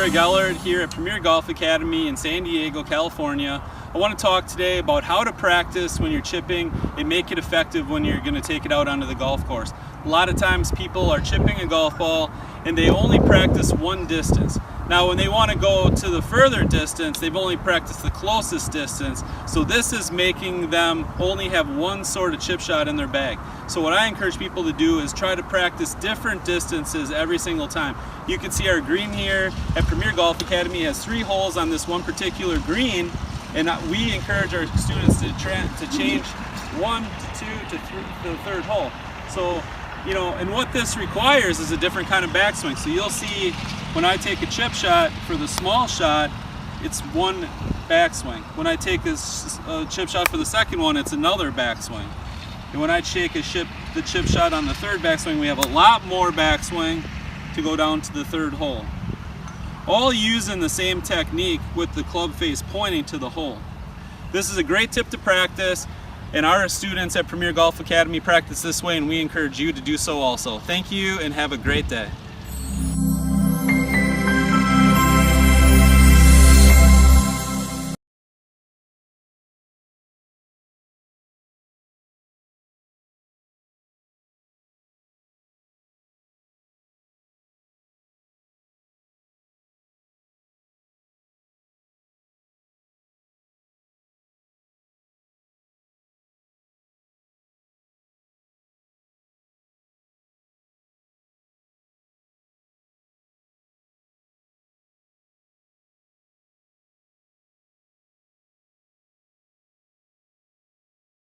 Craig Ehlert here at Premier Golf Academy in San Diego, California. I want to talk today about how to practice when you're chipping and make it effective when you're going to take it out onto the golf course. A lot of times people are chipping a golf ball and they only practice one distance. Now when they want to go to the further distance, they've only practiced the closest distance. So this is making them only have one sort of chip shot in their bag. So what I encourage people to do is try to practice different distances every single time. You can see our green here at Premier Golf Academy has 3 holes on this one particular green, and we encourage our students to change 1 to 2 to 3 to the 3rd hole. So, you know, and what this requires is a different kind of backswing. So you'll see when I take a chip shot for the small shot, it's one backswing. When I take this chip shot for the second one, it's another backswing. And when I take the chip shot on the 3rd backswing, we have a lot more backswing to go down to the 3rd hole. All using the same technique with the club face pointing to the hole. This is a great tip to practice, and our students at Premier Golf Academy practice this way, and we encourage you to do so also. Thank you and have a great day.